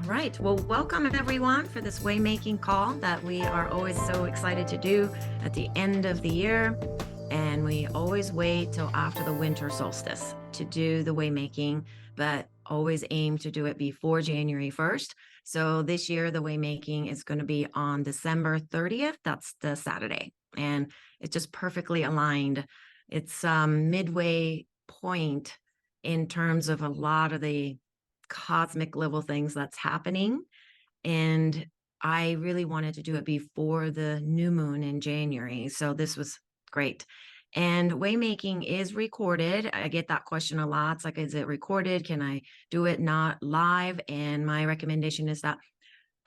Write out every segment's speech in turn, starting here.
All right. Well, welcome everyone for this Waymaking call that we are always so excited to do at the end of the year. And we always wait till after the winter solstice to do the Waymaking, but always aim to do it before January 1st. So this year, the Waymaking is going to be on December 30th. That's the Saturday. And it's just perfectly aligned. It's midway point in terms of a lot of the cosmic level things that's happening. And I really wanted to do it before the new moon in January. So this was great. And Waymaking is recorded. I get that question a lot. It's like, is it recorded? Can I do it not live? And my recommendation is that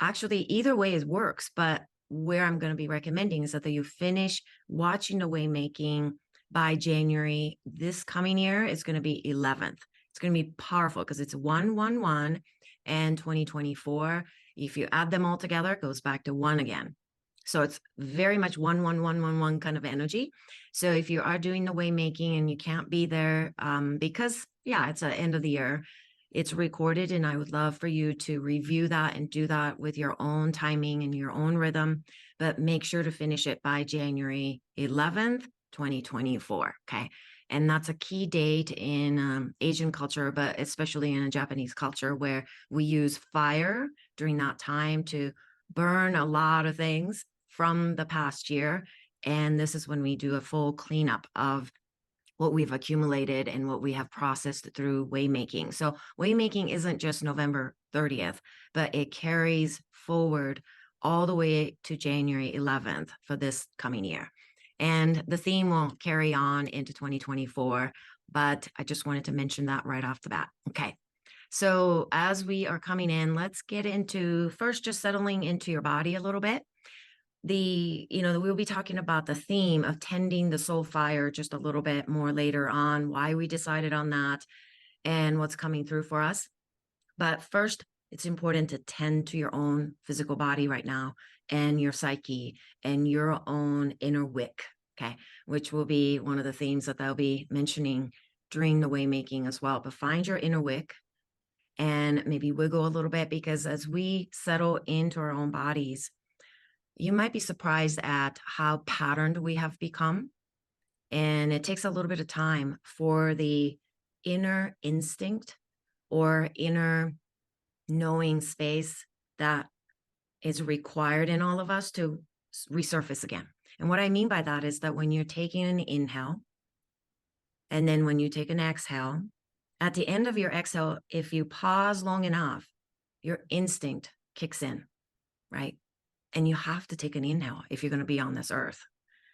actually either way works. But where I'm going to be recommending is that you finish watching the Waymaking by January. This coming year is going to be 11th. It's going to be powerful because it's 111 and 2024. If you add them all together, it goes back to one again. So it's very much 11111 kind of energy. So if you are doing the Waymaking and you can't be there because, yeah, it's the end of the year, it's recorded, and I would love for you to review that and do that with your own timing and your own rhythm, but make sure to finish it by January 11th, 2024. Okay. And that's a key date in Asian culture, but especially in a Japanese culture where we use fire during that time to burn a lot of things from the past year. And this is when we do a full cleanup of what we've accumulated and what we have processed through Waymaking. So Waymaking isn't just November 30th, but it carries forward all the way to January 11th for this coming year. And the theme will carry on into 2024, but I just wanted to mention that right off the bat. Okay. So as we are coming in, let's get into first just settling into your body a little bit. We'll be talking about the theme of tending the soul fire just a little bit more later on, why we decided on that and what's coming through for us. But first, it's important to tend to your own physical body right now and your psyche and your own inner wick, okay, which will be one of the themes that they'll be mentioning during the Waymaking as well. But find your inner wick and maybe wiggle a little bit, because as we settle into our own bodies, you might be surprised at how patterned we have become. And it takes a little bit of time for the inner instinct or inner knowing space that is required in all of us to resurface again. And what I mean by that is that when you're taking an inhale, and then when you take an exhale, at the end of your exhale, if you pause long enough, your instinct kicks in, right? And you have to take an inhale if you're going to be on this earth.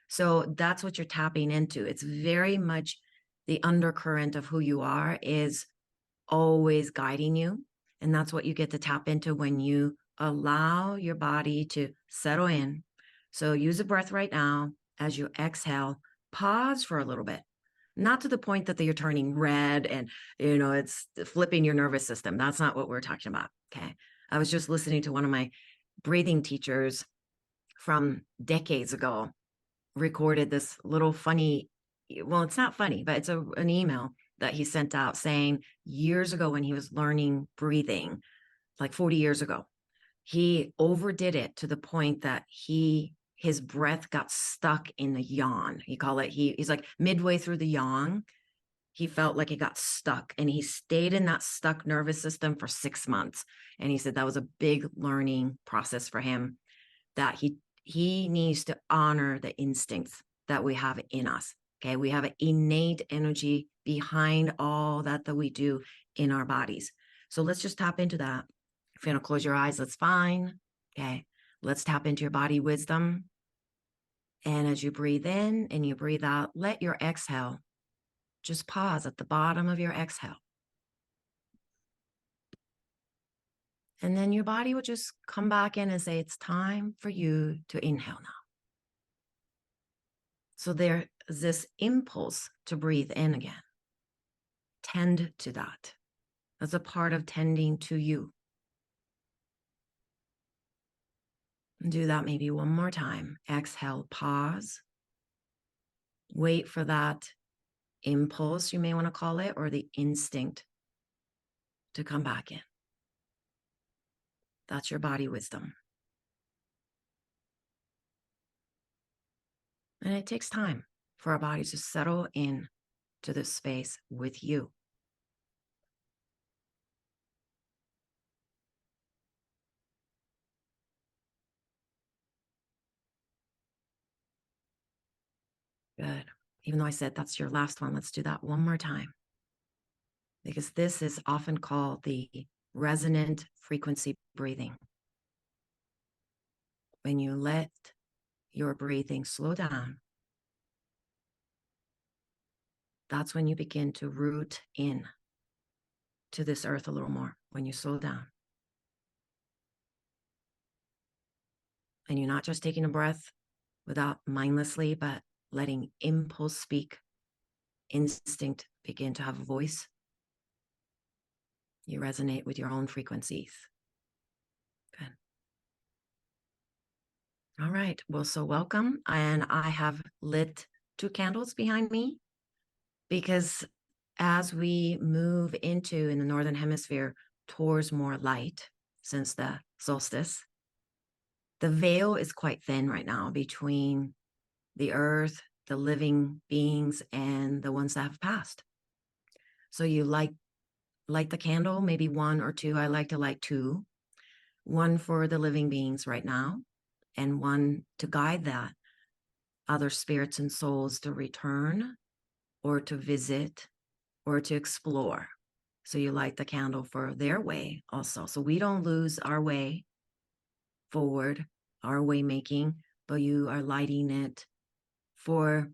So that's what you're tapping into. It's very much the undercurrent of who you are is always guiding you. And that's what you get to tap into when you allow your body to settle in. So use a breath right now. As you exhale, pause for a little bit, not to the point that you're turning red and, it's flipping your nervous system. That's not what we're talking about. Okay. I was just listening to one of my breathing teachers from decades ago recorded this little funny, well, it's not funny, but it's an email that he sent out saying years ago when he was learning breathing, like 40 years ago, he overdid it to the point that his breath got stuck in the yawn. He's like midway through the yawn, he felt like he got stuck, and he stayed in that stuck nervous system for 6 months. And he said that was a big learning process for him, that he needs to honor the instincts that we have in us. Okay. We have an innate energy behind all that we do in our bodies. So let's just tap into that. If you want to close your eyes, that's fine. Okay. Let's tap into your body wisdom. And as you breathe in and you breathe out, let your exhale just pause at the bottom of your exhale. And then your body will just come back in and say, it's time for you to inhale now. So there's this impulse to breathe in again. Tend to that. That's a part of tending to you. And do that maybe one more time. Exhale, pause. Wait for that impulse, you may want to call it, or the instinct to come back in. That's your body wisdom. And it takes time for our bodies to settle in to this space with you. Good. Even though I said that's your last one, let's do that one more time. Because this is often called the resonant frequency breathing. When you let your breathing slow down, that's when you begin to root in to this earth a little more, when you slow down. And you're not just taking a breath without mindlessly, but letting impulse speak, instinct begin to have a voice. You resonate with your own frequencies. Good. All right. Well, so welcome. And I have lit 2 candles behind me because as we move into, in the Northern Hemisphere, towards more light since the solstice, the veil is quite thin right now between the earth, the living beings, and the ones that have passed. So you light the candle, maybe 1 or 2. I like to light 2, one for the living beings right now, and one to guide that other spirits and souls to return or to visit or to explore. So you light the candle for their way also. So we don't lose our way forward, our way making, but you are lighting it for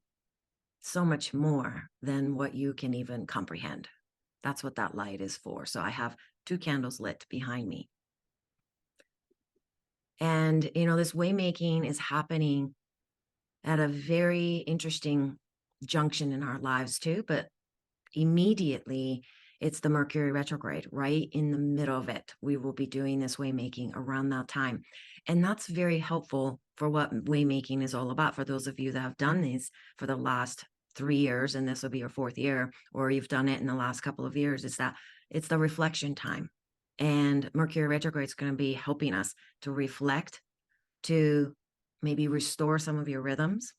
so much more than what you can even comprehend. That's what that light is for. So I have 2 candles lit behind me. And, this waymaking is happening at a very interesting junction in our lives too, but immediately it's the Mercury retrograde right in the middle of it. We will be doing this waymaking around that time. And that's very helpful for what waymaking is all about. For those of you that have done these for the last 3 years, and this will be your 4th year, or you've done it in the last couple of years, is that it's the reflection time. And Mercury retrograde is going to be helping us to reflect, to maybe restore some of your rhythms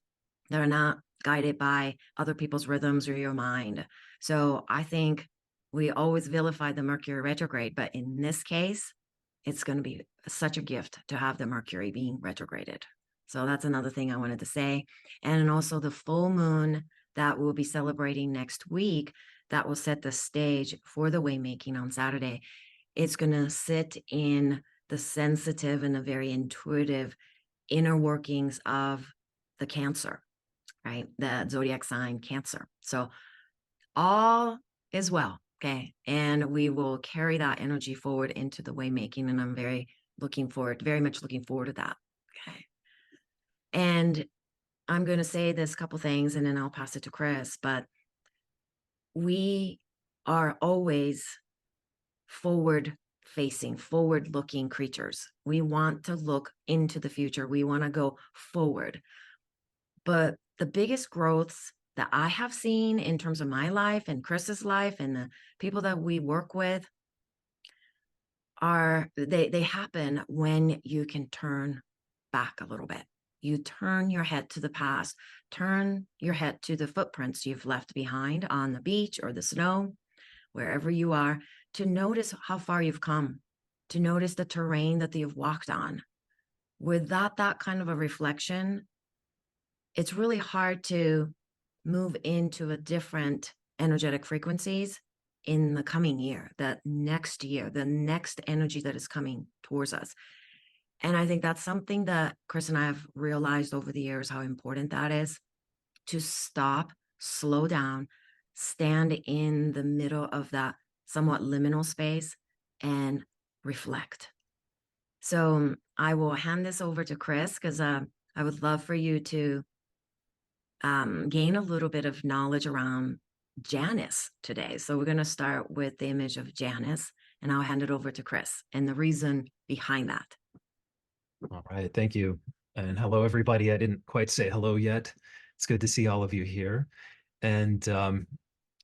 that are not guided by other people's rhythms or your mind. So I think we always vilify the Mercury retrograde, but in this case, it's going to be such a gift to have the Mercury being retrograded. So that's another thing I wanted to say. And also the full moon that we'll be celebrating next week, that will set the stage for the waymaking on Saturday. It's going to sit in the sensitive and the very intuitive inner workings of the Cancer, right? The zodiac sign Cancer. So all is well, okay? And we will carry that energy forward into the waymaking, and I'm very much looking forward to that, okay? And I'm going to say this couple things, and then I'll pass it to Chris, but we are always forward-facing, forward-looking creatures. We want to look into the future. We want to go forward. But the biggest growths that I have seen in terms of my life and Chris's life and the people that we work with they happen when you can turn back a little bit. You turn your head to the past, turn your head to the footprints you've left behind on the beach or the snow, wherever you are, to notice how far you've come, to notice the terrain that you've walked on. Without that kind of a reflection, it's really hard to move into a different energetic frequencies in the coming year, the next energy that is coming towards us. And I think that's something that Chris and I have realized over the years, how important that is, to stop, slow down, stand in the middle of that somewhat liminal space and reflect. So I will hand this over to Chris because I would love for you to gain a little bit of knowledge around Janus today. So we're going to start with the image of Janus, and I'll hand it over to Chris and the reason behind that. All right, thank you. And hello, everybody. I didn't quite say hello yet. It's good to see all of you here. And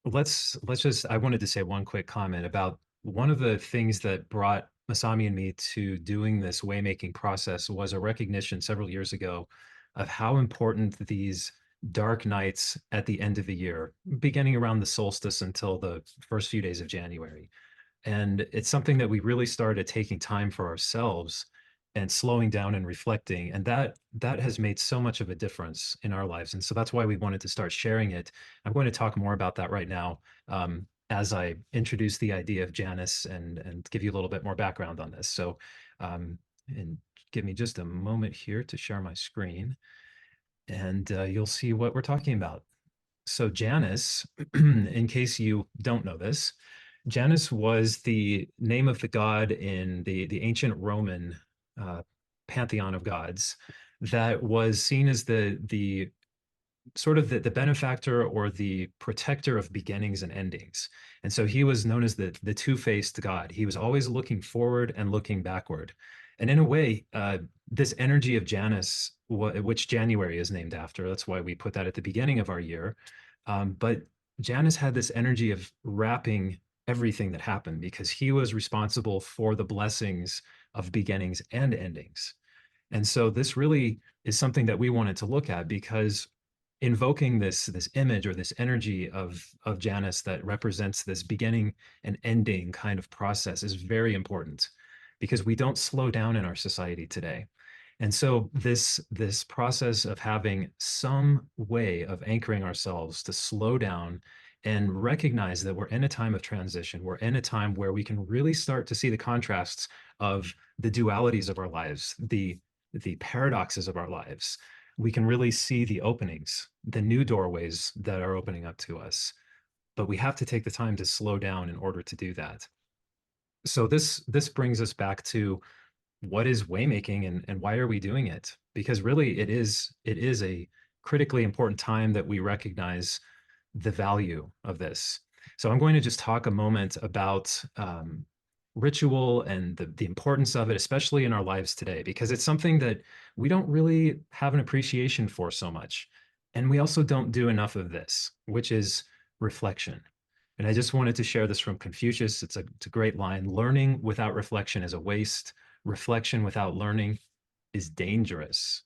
let's just, I wanted to say one quick comment about one of the things that brought Masami and me to doing this waymaking process was a recognition several years ago of how important these dark nights at the end of the year, beginning around the solstice until the first few days of January. And it's something that we really started taking time for ourselves and slowing down and reflecting. And that has made so much of a difference in our lives. And so that's why we wanted to start sharing it. I'm going to talk more about that right now, as I introduce the idea of Janus and give you a little bit more background on this. So, and give me just a moment here to share my screen, and you'll see what we're talking about. So Janus, in case you don't know this, Janus was the name of the god in the ancient Roman uh, pantheon of gods that was seen as the sort of the benefactor or the protector of beginnings and endings. And so he was known as the two-faced god. He was always looking forward and looking backward. And in a way, this energy of Janus, which January is named after, that's why we put that at the beginning of our year. But Janus had this energy of wrapping everything that happened because he was responsible for the blessings of beginnings and endings. And so this really is something that we wanted to look at because invoking this image or this energy of Janus that represents this beginning and ending kind of process is very important because we don't slow down in our society today. And so this process of having some way of anchoring ourselves to slow down and recognize that we're in a time of transition, we're in a time where we can really start to see the contrasts of the dualities of our lives, the paradoxes of our lives. We can really see the openings, the new doorways that are opening up to us. But we have to take the time to slow down in order to do that. So this brings us back to what is waymaking and why are we doing it? Because really it is a critically important time that we recognize the value of this. So I'm going to just talk a moment about ritual and the importance of it, especially in our lives today, because it's something that we don't really have an appreciation for so much. And we also don't do enough of this, which is reflection. And I just wanted to share this from Confucius. It's a great line. Learning without reflection is a waste. Reflection without learning is dangerous.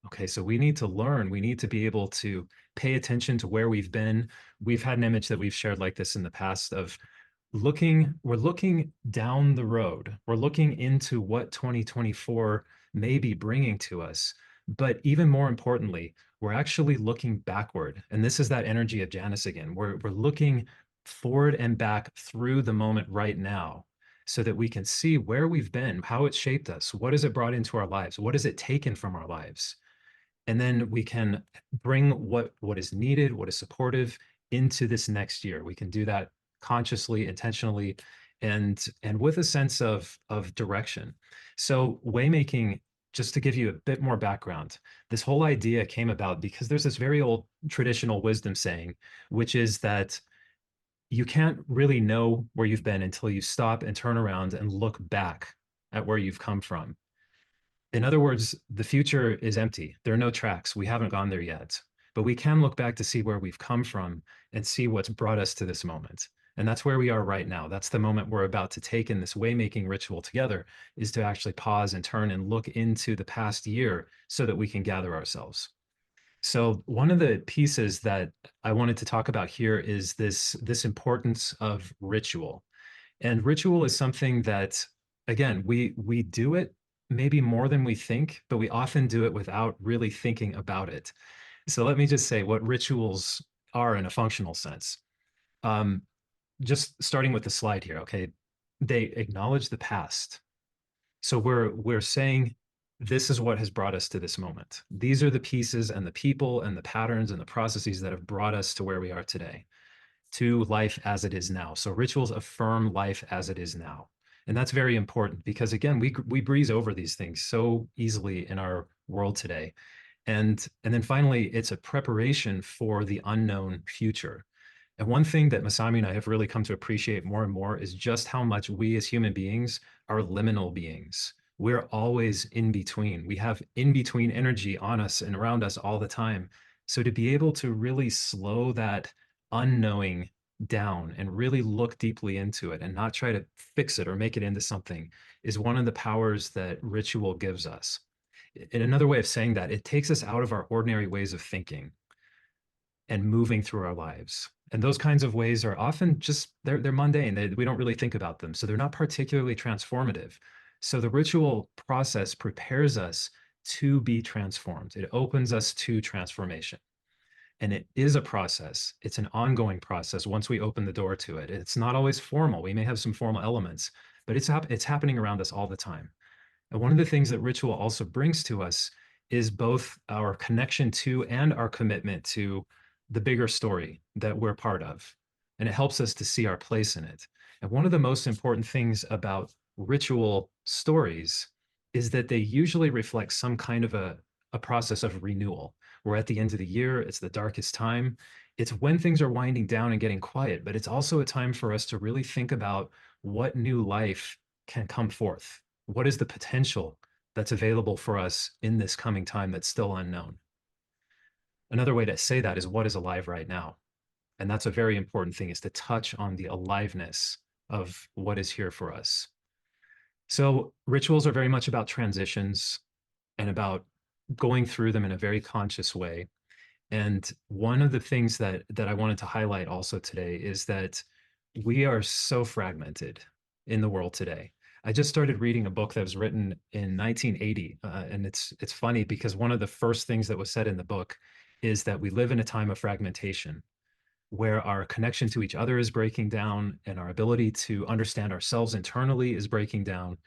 Okay, so we need to learn. We need to be able to pay attention to where we've been. We've had an image that we've shared like this in the past of we're looking down the road. We're looking into what 2024 may be bringing to us. But even more importantly, we're actually looking backward. And this is that energy of Janus again. We're looking forward and back through the moment right now so that we can see where we've been, how it's shaped us, what has it brought into our lives, what has it taken from our lives. And then we can bring what is needed, what is supportive into this next year. We can do that consciously, intentionally, and with a sense of direction. So waymaking, just to give you a bit more background, this whole idea came about because there's this very old traditional wisdom saying, which is that you can't really know where you've been until you stop and turn around and look back at where you've come from. In other words, the future is empty. There are no tracks. We haven't gone there yet, but we can look back to see where we've come from and see what's brought us to this moment. And that's where we are right now. That's the moment we're about to take in this waymaking ritual together, is to actually pause and turn and look into the past year so that we can gather ourselves. So one of the pieces that I wanted to talk about here is this importance of ritual. And ritual is something that, again, we do it maybe more than we think, but we often do it without really thinking about it. So let me just say what rituals are in a functional sense. Um, just starting with the slide here, okay? They acknowledge the past. So we're saying this is what has brought us to this moment. These are the pieces and the people and the patterns and the processes that have brought us to where we are today, to life as it is now. So rituals affirm life as it is now. And that's very important because again, we breeze over these things so easily in our world today. And then finally, it's a preparation for the unknown future. And one thing that Masami and I have really come to appreciate more and more is just how much we as human beings are liminal beings. We're always in between. We have in between energy on us and around us all the time. So to be able to really slow that unknowing down and really look deeply into it and not try to fix it or make it into something is one of the powers that ritual gives us. In another way of saying that, it takes us out of our ordinary ways of thinking and moving through our lives. And those kinds of ways are often just they're mundane. We don't really think about them. So they're not particularly transformative. So the ritual process prepares us to be transformed. It opens us to transformation. And it is a process. It's an ongoing process once we open the door to it. It's not always formal. We may have some formal elements, but it's happening around us all the time. And one of the things that ritual also brings to us is both our connection to and our commitment to the bigger story that we're part of. And it helps us to see our place in it. And one of the most important things about ritual stories is that they usually reflect some kind of a process of renewal. We're at the end of the year, it's the darkest time. It's when things are winding down and getting quiet, but it's also a time for us to really think about what new life can come forth. What is the potential that's available for us in this coming time that's still unknown? Another way to say that is what is alive right now? And that's a very important thing, is to touch on the aliveness of what is here for us. So rituals are very much about transitions and about going through them in a very conscious way. And one of the things that I wanted to highlight also today is that we are so fragmented in the world today. I just started reading a book that was written in 1980, and it's funny because one of the first things that was said in the book is that we live in a time of fragmentation, where our connection to each other is breaking down and our ability to understand ourselves internally is breaking down.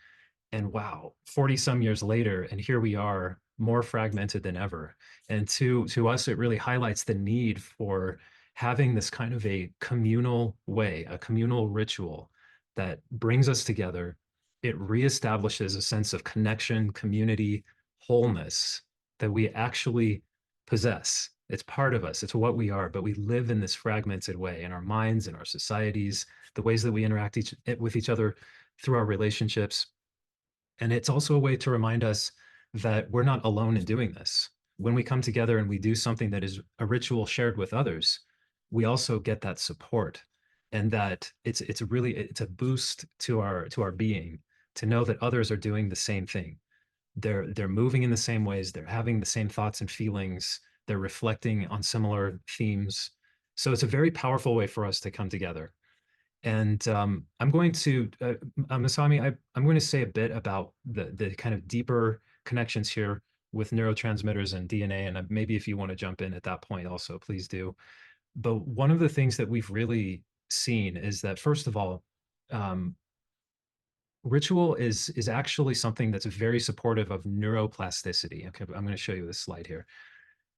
And wow, 40 some years later, and here we are, more fragmented than ever. And to us, it really highlights the need for having this kind of a communal way, a communal ritual that brings us together. It reestablishes a sense of connection, community, wholeness that we actually possess. It's part of us, it's what we are, but we live in this fragmented way in our minds, in our societies, the ways that we interact with each other through our relationships. And it's also a way to remind us that we're not alone in doing this. When we come together and we do something that is a ritual shared with others, we also get that support, and that it's a boost to our being to know that others are doing the same thing. They're moving in the same ways, they're having the same thoughts and feelings, they're reflecting on similar themes. So it's a very powerful way for us to come together. And I'm going to, Masami, I'm going to say a bit about the kind of deeper connections here with neurotransmitters and DNA. And maybe if you want to jump in at that point also, please do. But one of the things that we've really seen is that, first of all, ritual is actually something that's very supportive of neuroplasticity. Okay, I'm going to show you this slide here.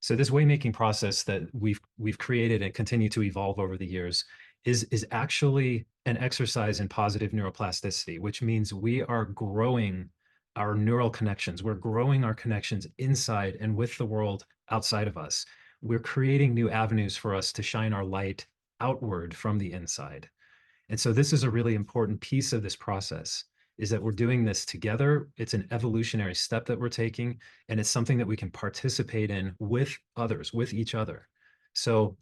So this way-making process that we've created and continue to evolve over the years is actually an exercise in positive neuroplasticity, which means we are growing our neural connections. We're growing our connections inside and with the world outside of us. We're creating new avenues for us to shine our light outward from the inside. And so this is a really important piece of this process, is that we're doing this together. It's an evolutionary step that we're taking, and it's something that we can participate in with others, with each other. So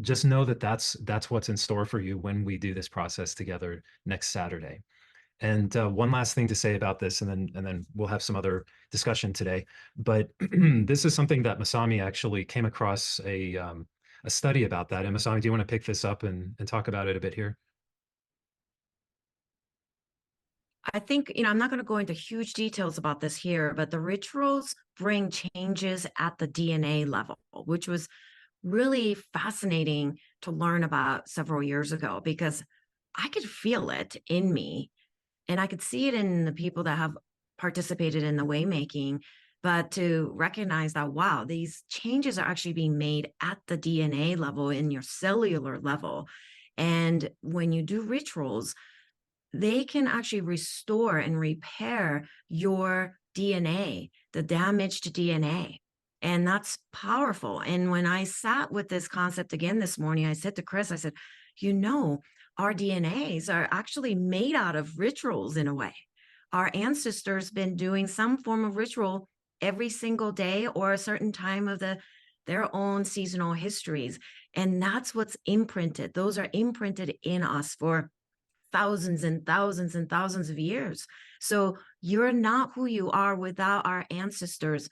just know that that's what's in store for you when we do this process together next Saturday. And one last thing to say about this, and then we'll have some other discussion today. But this is something that Masami actually came across a study about that. And Masami, do you want to pick this up and talk about it a bit here? I think, I'm not going to go into huge details about this here, but the rituals bring changes at the DNA level, which was really fascinating to learn about several years ago, because I could feel it in me and I could see it in the people that have participated in the waymaking. But to recognize that, wow, these changes are actually being made at the DNA level, in your cellular level. And when you do rituals, they can actually restore and repair your DNA, the damaged DNA. And that's powerful. And when I sat with this concept again this morning, I said to Chris, I said, our DNAs are actually made out of rituals in a way. Our ancestors been doing some form of ritual every single day or a certain time of their own seasonal histories. And that's what's imprinted. Those are imprinted in us for thousands and thousands and thousands of years. So you're not who you are without our ancestors'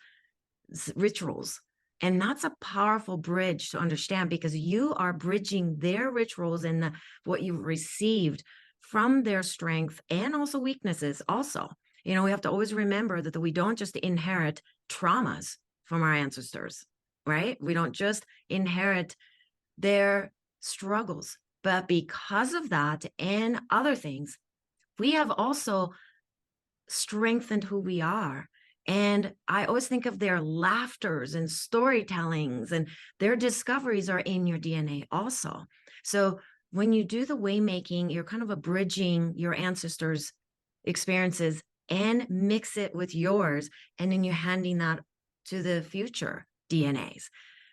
rituals. And that's a powerful bridge to understand, because you are bridging their rituals and what you've received from their strength and also weaknesses. Also, we have to always remember that we don't just inherit traumas from our ancestors, right? We don't just inherit their struggles, but because of that and other things, we have also strengthened who we are. And I always think of their laughters and storytellings, and their discoveries are in your DNA also. So when you do the way making, you're kind of abridging your ancestors' experiences and mix it with yours, and then you're handing that to the future DNAs.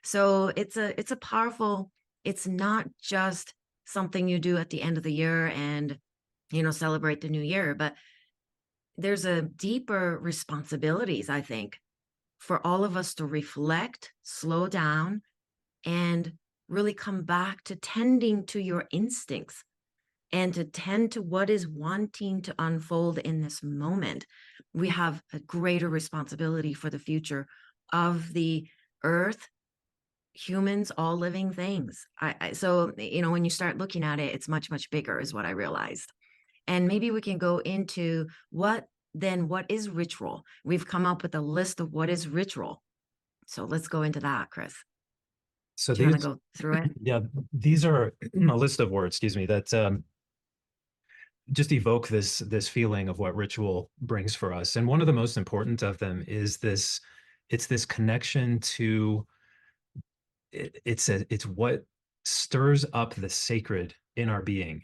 So it's a powerful, it's not just something you do at the end of the year and celebrate the new year, but there's a deeper responsibilities, I think, for all of us to reflect, slow down, and really come back to tending to your instincts and to tend to what is wanting to unfold in this moment. We have a greater responsibility for the future of the earth, humans, all living things. So, when you start looking at it, it's much, much bigger, is what I realized. And maybe we can go into what is ritual? We've come up with a list of what is ritual. So let's go into that, Chris. So Do you want these, to go through it? yeah, these are a list of words, excuse me, that just evoke this feeling of what ritual brings for us. And one of the most important of them is it's this connection to it's what stirs up the sacred in our being.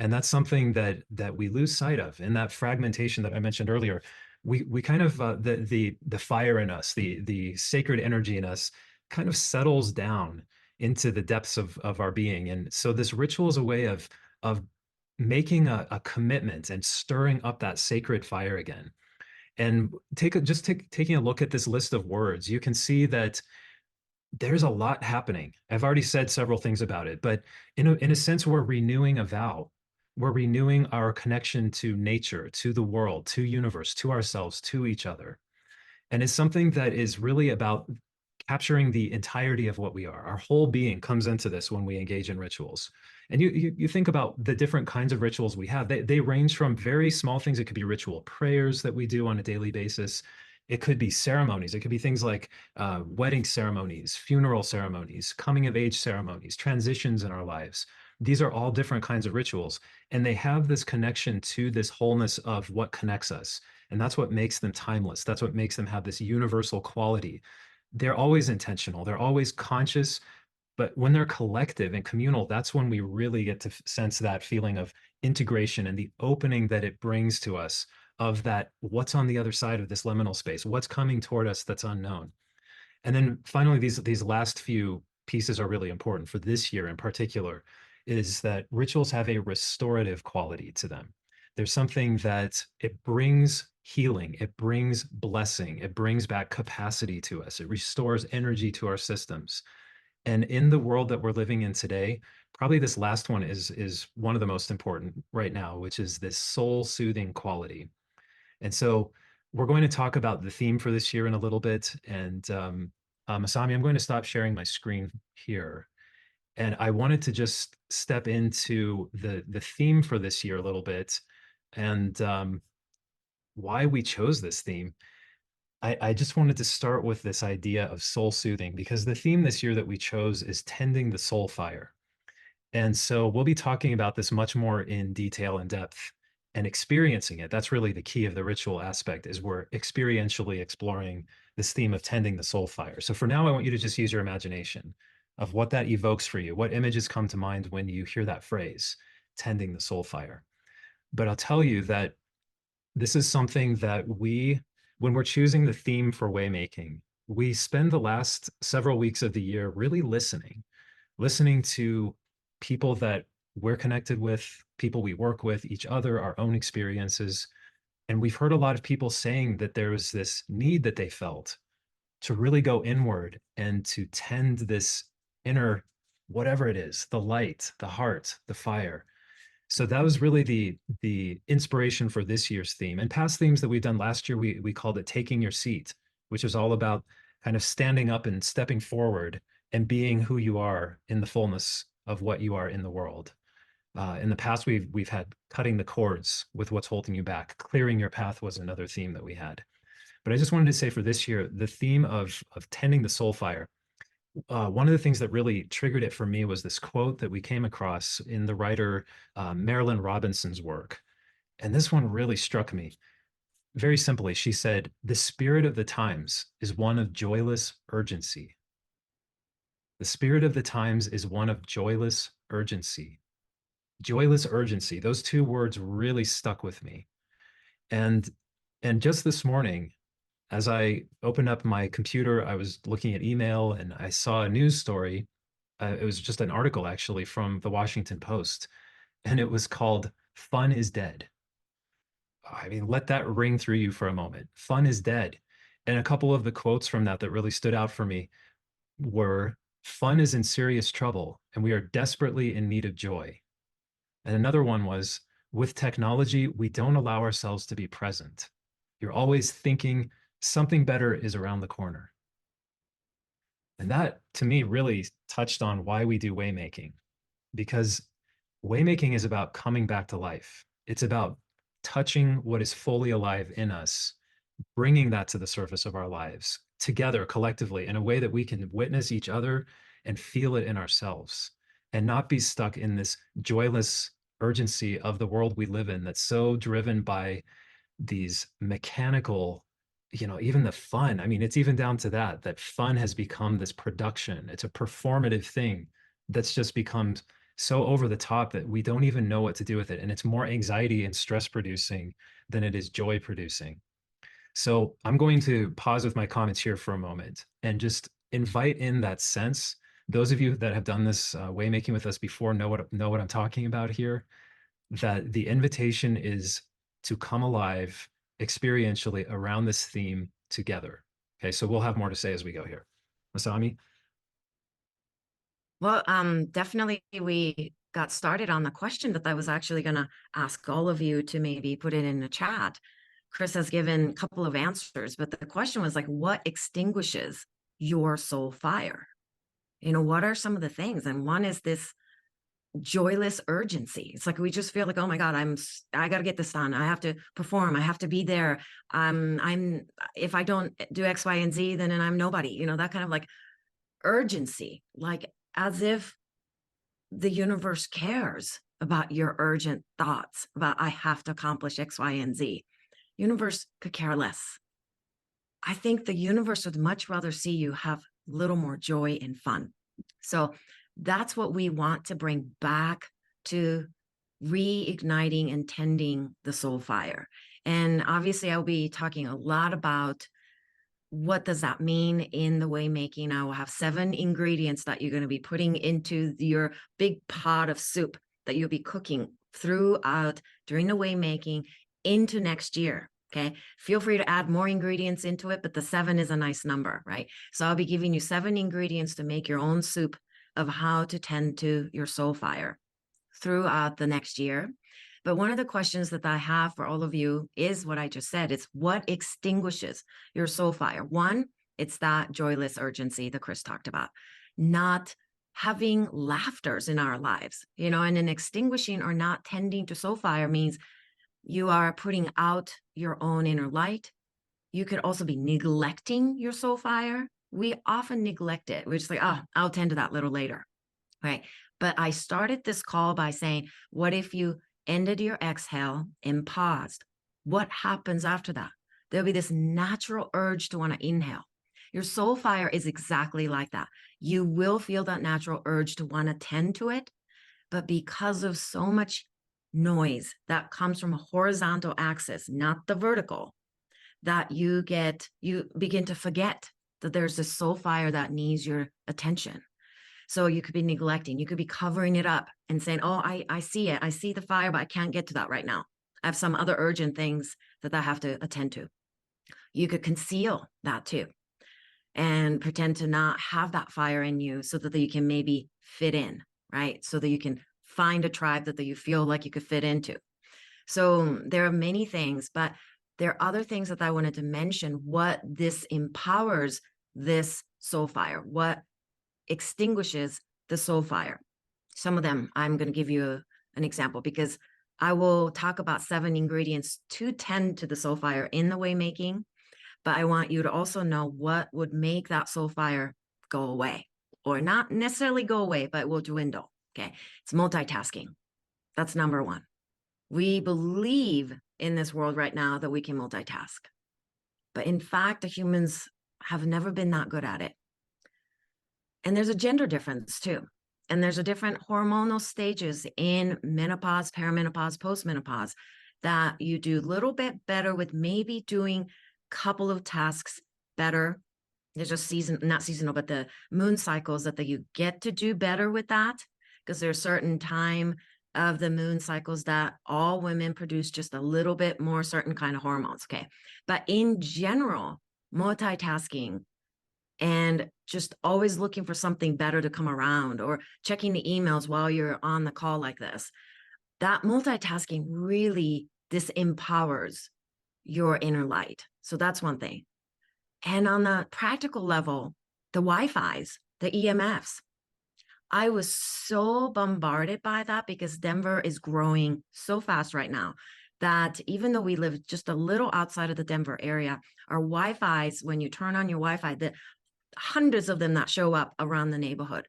And that's something that we lose sight of in that fragmentation that I mentioned earlier. We kind of the fire in us, the sacred energy in us kind of settles down into the depths of our being. And so this ritual is a way of making a commitment and stirring up that sacred fire again. And taking a look at this list of words, you can see that there's a lot happening. I've already said several things about it, but in a sense, we're renewing a vow. We're renewing our connection to nature, to the world, to universe, to ourselves, to each other. And it's something that is really about capturing the entirety of what we are. Our whole being comes into this when we engage in rituals. And you think about the different kinds of rituals we have. They range from very small things. It could be ritual prayers that we do on a daily basis. It could be ceremonies. It could be things like wedding ceremonies, funeral ceremonies, coming of age ceremonies, transitions in our lives. These are all different kinds of rituals, and they have this connection to this wholeness of what connects us. And that's what makes them timeless. That's what makes them have this universal quality. They're always intentional. They're always conscious. But when they're collective and communal, that's when we really get to sense that feeling of integration and the opening that it brings to us of that what's on the other side of this liminal space, what's coming toward us that's unknown. And then finally, these last few pieces are really important for this year in particular, is that rituals have a restorative quality to them. There's something that it brings healing, it brings blessing, it brings back capacity to us, it restores energy to our systems. And in the world that we're living in today, probably this last one is one of the most important right now, which is this soul soothing quality. And so we're going to talk about the theme for this year in a little bit. And Masami, I'm going to stop sharing my screen here. And I wanted to just step into the theme for this year a little bit, and why we chose this theme. I just wanted to start with this idea of soul soothing, because the theme this year that we chose is tending the soul fire. And so we'll be talking about this much more in detail and depth and experiencing it. That's really the key of the ritual aspect, is we're experientially exploring this theme of tending the soul fire. So for now, I want you to just use your imagination of what that evokes for you. What images come to mind when you hear that phrase, tending the soul fire? But I'll tell you that this is something that when we're choosing the theme for Waymaking, we spend the last several weeks of the year really listening to people that we're connected with, people we work with, each other, our own experiences. And we've heard a lot of people saying that there was this need that they felt to really go inward and to tend this inner whatever it is, the light, the heart, the fire. So that was really the inspiration for this year's theme. And past themes that we've done last year, we called it Taking Your Seat, which is all about kind of standing up and stepping forward and being who you are in the fullness of what you are in the world. In the past, we've had cutting the cords with what's holding you back. Clearing your path was another theme that we had. But I just wanted to say for this year, the theme of tending the soul fire. One of the things that really triggered it for me was this quote that we came across in the writer Marilyn Robinson's work. And this one really struck me. Very simply, she said, "The spirit of the times is one of joyless urgency. The spirit of the times is one of joyless urgency." Joyless urgency. Those two words really stuck with me. And just this morning, as I opened up my computer, I was looking at email and I saw a news story. It was just an article actually from the Washington Post, and it was called "Fun is Dead." I mean, let that ring through you for a moment. Fun is dead. And a couple of the quotes from that that really stood out for me were, "Fun is in serious trouble, and we are desperately in need of joy." And another one was, "With technology, we don't allow ourselves to be present. You're always thinking something better is around the corner." And that to me really touched on why we do waymaking, because waymaking is about coming back to life. It's about touching what is fully alive in us, bringing that to the surface of our lives together collectively in a way that we can witness each other and feel it in ourselves and not be stuck in this joyless urgency of the world we live in that's so driven by these mechanical, even the fun. I mean, it's even down to that fun has become this production. It's a performative thing that's just become so over the top that we don't even know what to do with it. And it's more anxiety and stress producing than it is joy producing. So I'm going to pause with my comments here for a moment and just invite in that sense. Those of you that have done this waymaking with us before know what I'm talking about here, that the invitation is to come alive experientially around this theme together. Okay, so we'll have more to say as we go here. Masami? Well, definitely we got started on the question that I was actually going to ask all of you to maybe put it in the chat. Chris has given a couple of answers, but the question was like, what extinguishes your soul fire? What are some of the things? And one is this joyless urgency. It's like we just feel like, oh my God, I got to get this done. I have to perform. I have to be there. If I don't do X, Y, and Z, then I'm nobody. That kind of like urgency, like as if the universe cares about your urgent thoughts about I have to accomplish X, Y, and Z. Universe could care less. I think the universe would much rather see you have a little more joy and fun. So that's what we want to bring back to reigniting and tending the soul fire. And obviously, I'll be talking a lot about what does that mean in the waymaking. I will have 7 ingredients that you're going to be putting into your big pot of soup that you'll be cooking throughout during the waymaking into next year. Okay. Feel free to add more ingredients into it, but the 7 is a nice number, right? So I'll be giving you 7 ingredients to make your own soup of how to tend to your soul fire throughout the next year. But one of the questions that I have for all of you is what I just said. It's what extinguishes your soul fire. One, it's that joyless urgency that Chris talked about, not having laughters in our lives, and an extinguishing or not tending to soul fire means you are putting out your own inner light. You could also be neglecting your soul fire. We often neglect it. We're just like, oh, I'll tend to that a little later, right? But I started this call by saying, what if you ended your exhale and paused? What happens after that? There'll be this natural urge to want to inhale. Your soul fire is exactly like that. You will feel that natural urge to want to tend to it, but because of so much noise that comes from a horizontal axis, not the vertical, that you begin to forget that there's this soul fire that needs your attention. So you could be neglecting, you could be covering it up and saying, oh, I see it. I see the fire, but I can't get to that right now. I have some other urgent things that I have to attend to. You could conceal that too and pretend to not have that fire in you so that you can maybe fit in, right? So that you can find a tribe that you feel like you could fit into. So there are many things, but there are other things that I wanted to mention, what this empowers this soul fire, what extinguishes the soul fire. Some of them, I'm going to give you an example, because I will talk about 7 ingredients to tend to the soul fire in the Waymaking, but I want you to also know what would make that soul fire go away, or not necessarily go away, but will dwindle. Okay. It's multitasking. That's number one. We believe in this world right now that we can multitask, but in fact, the humans have never been that good at it. And there's a gender difference too. And there's a different hormonal stages in menopause, perimenopause, postmenopause, that you do a little bit better with maybe doing a couple of tasks better. There's just not seasonal, but the moon cycles that you get to do better with that, because there's a certain time of the moon cycles that all women produce just a little bit more certain kind of hormones. Okay. But in general, multitasking and just always looking for something better to come around, or checking the emails while you're on the call like this, that multitasking really disempowers your inner light. So that's one thing. And on the practical level, the Wi-Fi's, the EMFs, I was so bombarded by that, because Denver is growing so fast right now that even though we live just a little outside of the Denver area, our Wi-Fi's, when you turn on your Wi-Fi, the hundreds of them that show up around the neighborhood,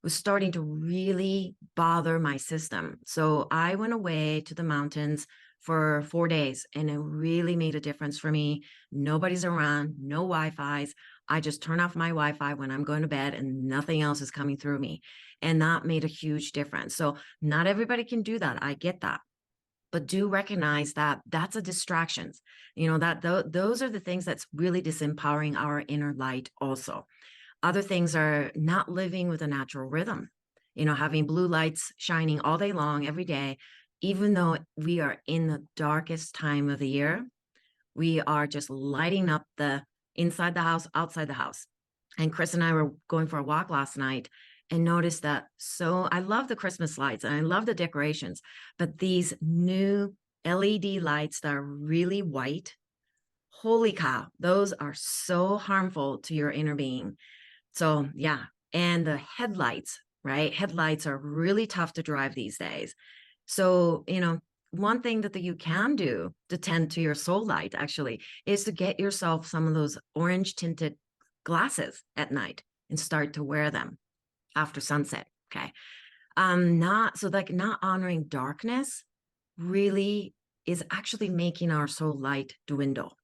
was starting to really bother my system. So I went away to the mountains for 4 days, and it really made a difference for me. Nobody's around, no Wi-Fi's. I just turn off my Wi-Fi when I'm going to bed, and nothing else is coming through me. And that made a huge difference. So not everybody can do that. I get that. But do recognize that that's a distraction. Those are the things that's really disempowering our inner light also. Other things are not living with a natural rhythm, having blue lights shining all day long, every day, even though we are in the darkest time of the year. We are just lighting up the inside the house, outside the house. And Chris and I were going for a walk last night and noticed that. So I love the Christmas lights and I love the decorations, but these new LED lights that are really white, holy cow, those are so harmful to your inner being. So yeah. And the headlights, right? Headlights are really tough to drive these days. So, one thing that you can do to tend to your soul light actually is to get yourself some of those orange tinted glasses at night and start to wear them after sunset. Okay. Not honoring darkness really is actually making our soul light dwindle,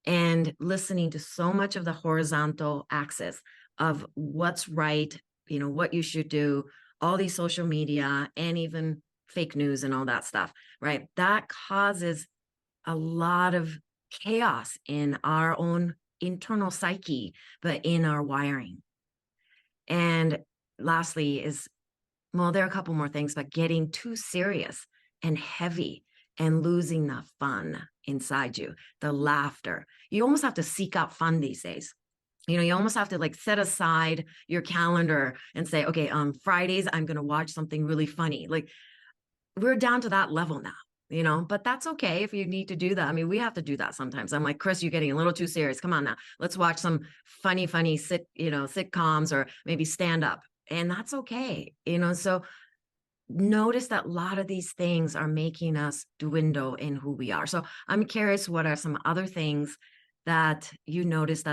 and listening to so much of the horizontal axis of what's right, what you should do, all these social media and even fake news and all that stuff, right? That causes a lot of chaos in our own internal psyche, but in our wiring. And lastly there are a couple more things, but getting too serious and heavy and losing the fun inside you, the laughter. You almost have to seek out fun these days. You almost have to set aside your calendar and say, okay, on Fridays, I'm going to watch something really funny. We're down to that level now, but that's okay if you need to do that. I mean, we have to do that sometimes. I'm like, Chris, you're getting a little too serious. Come on now. Let's watch some funny sitcoms, or maybe stand up. And that's okay. So notice that a lot of these things are making us dwindle in who we are. So I'm curious, what are some other things that you notice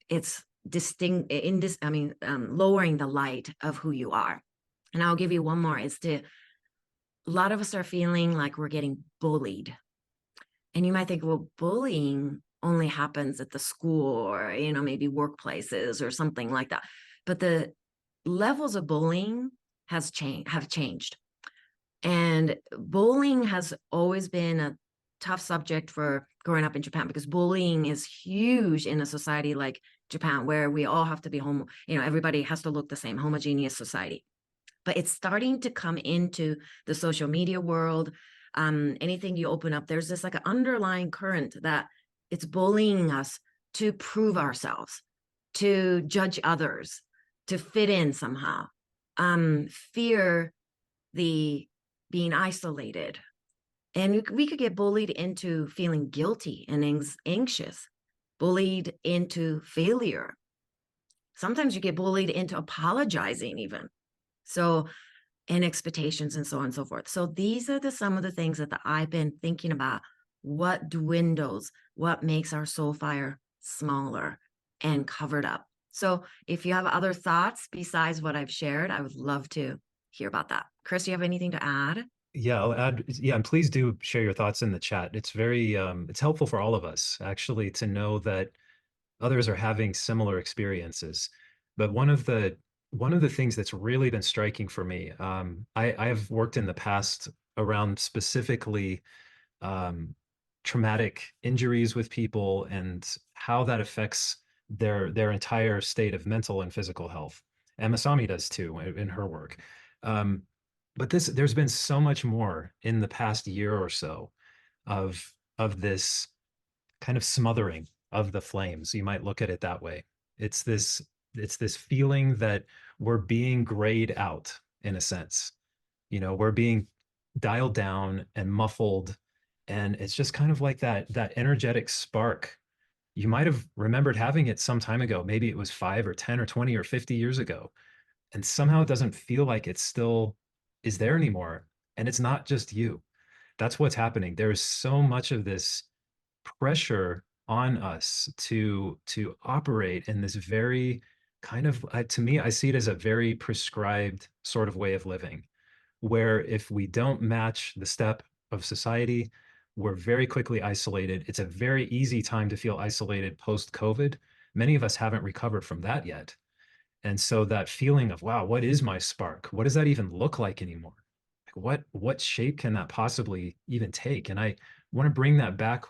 it's distinct in this, lowering the light of who you are? And I'll give you one more. A lot of us are feeling like we're getting bullied. And you might think, well, bullying only happens at the school or, maybe workplaces or something like that. But the levels of bullying have changed. And bullying has always been a tough subject for growing up in Japan, because bullying is huge in a society like Japan, where we all have to be everybody has to look the same, homogeneous society. But it's starting to come into the social media world. Anything you open up, there's this an underlying current that it's bullying us to prove ourselves, to judge others, to fit in somehow, fear the being isolated. And we could get bullied into feeling guilty and anxious, bullied into failure. Sometimes you get bullied into apologizing even. So, and expectations and so on and so forth. So these are some of the things that I've been thinking about. What dwindles, what makes our soul fire smaller and covered up. So if you have other thoughts besides what I've shared, I would love to hear about that. Chris, do you have anything to add? Yeah, I'll add. Yeah, and please do share your thoughts in the chat. It's very, it's helpful for all of us actually to know that others are having similar experiences. But one of the things that's really been striking for me, I have worked in the past around specifically traumatic injuries with people and how that affects their entire state of mental and physical health. And Masami does too in her work. Um, but there's been so much more in the past year or so of this kind of smothering of the flames. You might look at it that way. It's this it's this feeling that we're being grayed out in a sense. We're being dialed down and muffled, and it's just kind of like that energetic spark. You might have remembered having it some time ago. Maybe it was 5 or 10 or 20 or 50 years ago, and somehow it doesn't feel like it still is there anymore. And it's not just you. That's what's happening. There's so much of this pressure on us to operate in this very kind of, to me, I see it as a very prescribed sort of way of living, where if we don't match the step of society, we're very quickly isolated. It's a very easy time to feel isolated post COVID. Many of us haven't recovered from that yet. And so that feeling of, wow, what is my spark? What does that even look like anymore? What shape can that possibly even take? And I want to bring that back,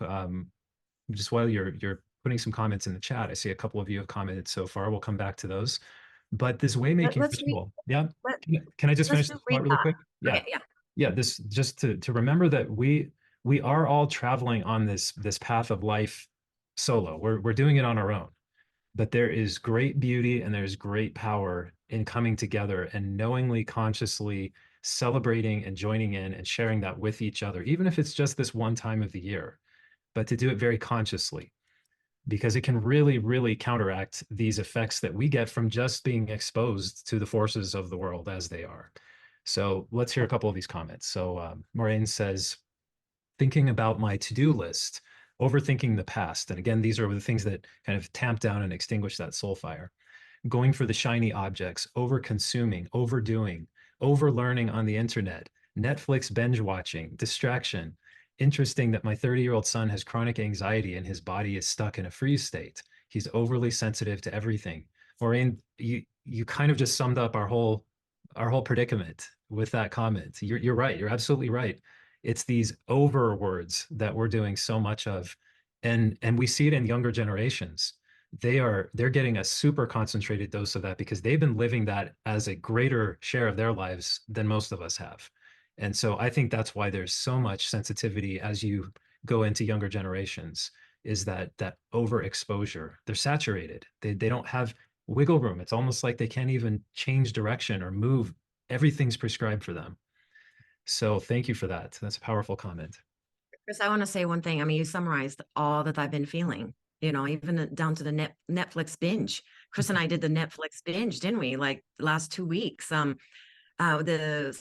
just while you're putting some comments in the chat. I see a couple of you have commented so far. We'll come back to those. But this waymaking Let's read. ritual, yeah. Let, Can I just let's finish just this read part really that. quick? Yeah. Okay, yeah. Yeah, this just to remember that we are all traveling on this path of life solo. We're doing it on our own. But there is great beauty and there's great power in coming together and knowingly, consciously celebrating and joining in and sharing that with each other, even if it's just this one time of the year, but to do it very consciously, because it can really, really counteract these effects that we get from just being exposed to the forces of the world as they are. So let's hear a couple of these comments. So Maureen says, thinking about my to-do list, overthinking the past. And again, these are the things that kind of tamp down and extinguish that soul fire. Going for the shiny objects, over-consuming, overdoing, over-learning on the internet, Netflix binge watching, distraction. Interesting that my 30-year-old son has chronic anxiety and his body is stuck in a freeze state. He's overly sensitive to everything. Maureen, you kind of just summed up our whole predicament with that comment. You're right. You're absolutely right. It's these over words that we're doing so much of, and we see it in younger generations. They're getting a super concentrated dose of that because they've been living that as a greater share of their lives than most of us have. And so I think that's why there's so much sensitivity as you go into younger generations, is that overexposure. They're saturated. They don't have wiggle room. It's almost like they can't even change direction or move. Everything's prescribed for them. So thank you for that. That's a powerful comment. Chris, I want to say one thing. I mean, you summarized all that I've been feeling, even down to the Netflix binge. Chris and I did the Netflix binge, didn't we? Like the last 2 weeks. The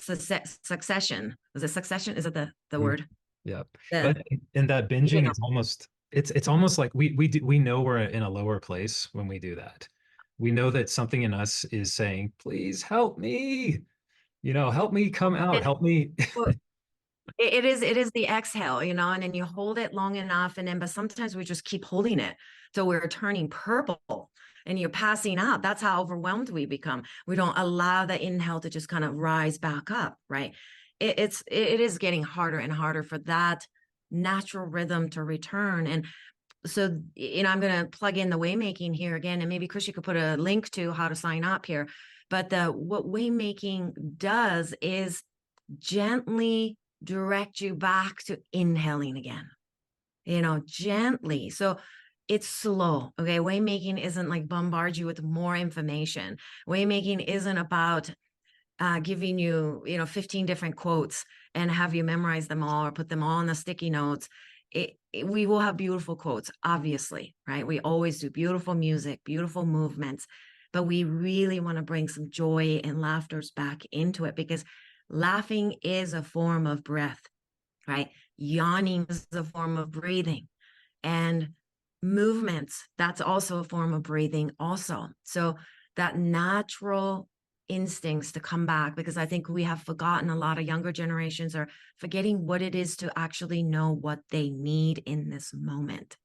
Succession. Was it Succession? Is it the word? Yeah. The, But in that you binging, know, it's almost like we know we're in a lower place when we do that. We know that something in us is saying, please help me, help me come out, it, help me. well, it is the exhale, and then you hold it long enough, but sometimes we just keep holding it till we're turning purple and you're passing out. That's how overwhelmed we become. We don't allow the inhale to just kind of rise back up, right? It is getting harder and harder for that natural rhythm to return. And so, I'm going to plug in the Waymaking here again, and maybe Chris, you could put a link to how to sign up here. But what Waymaking does is gently direct you back to inhaling again, gently. So it's slow. Okay. Waymaking isn't like bombard you with more information. Waymaking isn't about giving you, 15 different quotes and have you memorize them all or put them all on the sticky notes. We will have beautiful quotes, obviously, right? We always do beautiful music, beautiful movements, but we really want to bring some joy and laughters back into it, because laughing is a form of breath, right? Yawning is a form of breathing, and movements, that's also a form of breathing also. So that natural instincts to come back, because I think we have forgotten, a lot of younger generations are forgetting what it is to actually know what they need in this moment.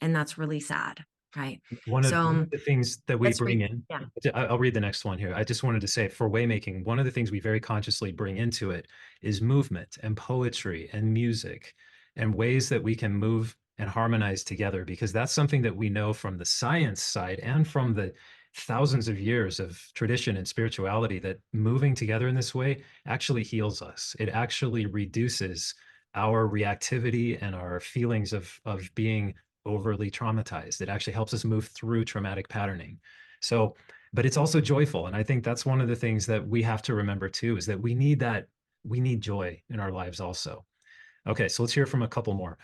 And that's really sad, right? One So of the things that we let's bring read. in, Yeah. I'll read the next one here. I just wanted to say for Waymaking, one of the things we very consciously bring into it is movement and poetry and music and ways that we can move and harmonize together, because that's something that we know from the science side and from the thousands of years of tradition and spirituality, that moving together in this way actually heals us. It actually reduces our reactivity and our feelings of being overly traumatized. It actually helps us move through traumatic patterning. So, but it's also joyful. And I think that's one of the things that we have to remember too, is that we need joy in our lives also. Okay, so let's hear from a couple more.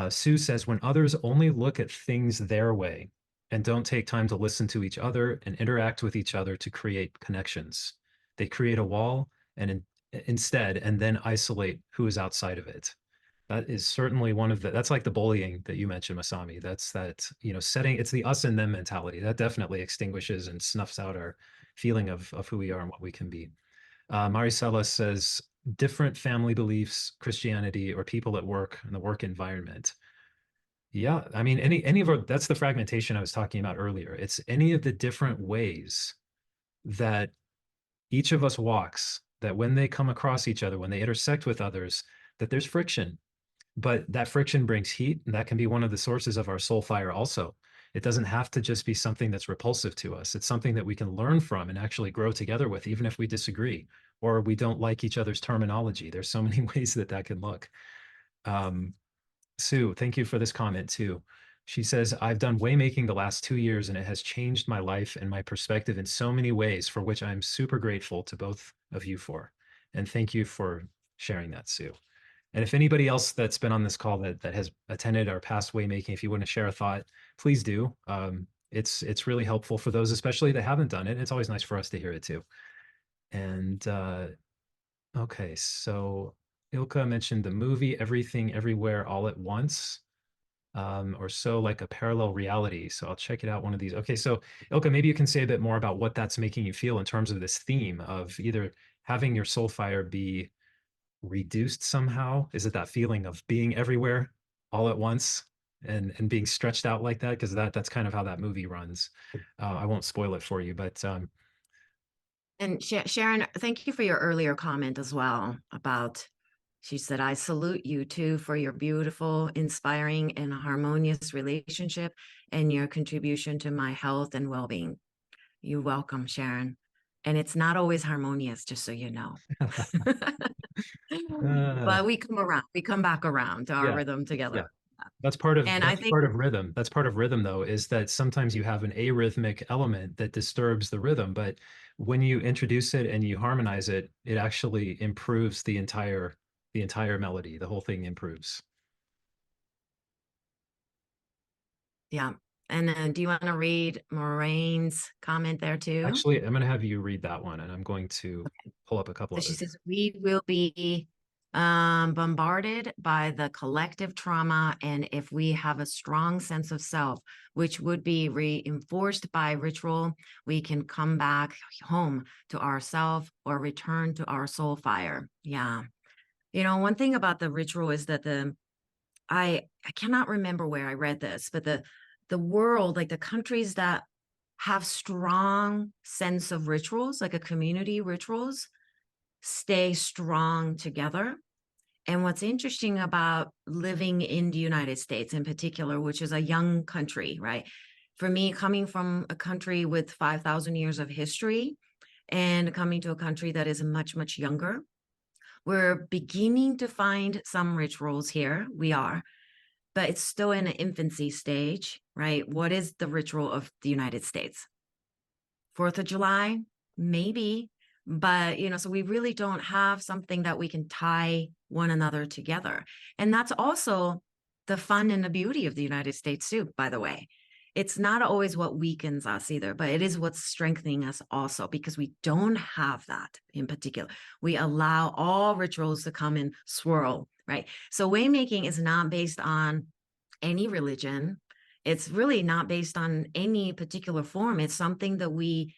Sue says, when others only look at things their way and don't take time to listen to each other and interact with each other to create connections, they create a wall instead, and then isolate who is outside of it. That is certainly one of that's like the bullying that you mentioned, Masami. That's that, setting, it's the us and them mentality. That definitely extinguishes and snuffs out our feeling of who we are and what we can be. Maricela says, different family beliefs, Christianity, or people at work and the work environment. Yeah, I mean, any of our, that's the fragmentation I was talking about earlier. It's any of the different ways that each of us walks, that when they come across each other, when they intersect with others, that there's friction. But that friction brings heat, and that can be one of the sources of our soul fire also. It doesn't have to just be something that's repulsive to us. It's something that we can learn from and actually grow together with, even if we disagree or we don't like each other's terminology. There's so many ways that that can look. Sue, thank you for this comment too. She says, I've done waymaking the last 2 years and it has changed my life and my perspective in so many ways, for which I'm super grateful to both of you for. And thank you for sharing that, Sue. And if anybody else that's been on this call that has attended our past waymaking, if you want to share a thought, please do. It's really helpful for those, especially that haven't done it. It's always nice for us to hear it too. And okay, so Ilka mentioned the movie Everything Everywhere All at Once, or so, like a parallel reality. So I'll check it out one of these. Okay, so Ilka, maybe you can say a bit more about what that's making you feel in terms of this theme of either having your soul fire be reduced somehow. Is it that feeling of being everywhere all at once and being stretched out like that? Because that's kind of how that movie runs. I won't spoil it for you, but And Sharon, thank you for your earlier comment as well about, she said, I salute you too for your beautiful, inspiring, and harmonious relationship and your contribution to my health and well-being. You're welcome, Sharon. And it's not always harmonious, just so you know. But we come around, we come back around to our yeah, rhythm together. yeah. That's part of And I think, rhythm. That's part of rhythm, though, is that sometimes you have an arrhythmic element that disturbs the rhythm, but when you introduce it and you harmonize it, it actually improves the entire melody. The whole thing improves. yeah. And then do you want to read Moraine's comment there too? Actually, I'm going to have you read that one, and I'm going to pull up a couple So she others. says, we will be bombarded by the collective trauma. And if we have a strong sense of self, which would be reinforced by ritual, we can come back home to ourself or return to our soul fire. Yeah. One thing about the ritual is that I cannot remember where I read this, but the world, like the countries that have strong sense of rituals, like a community rituals, stay strong together. And what's interesting about living in the United States in particular, which is a young country, right? For me, coming from a country with 5,000 years of history and coming to a country that is much, much younger, we're beginning to find some rituals here. We are. but it's still in an infancy stage, right? What is the ritual of the United States? 4th of July, maybe, but so we really don't have something that we can tie one another together. And that's also the fun and the beauty of the United States too, by the way. It's not always what weakens us either, but it is what's strengthening us also, because we don't have that in particular. We allow all rituals to come and swirl, right? So waymaking is not based on any religion. It's really not based on any particular form. It's something that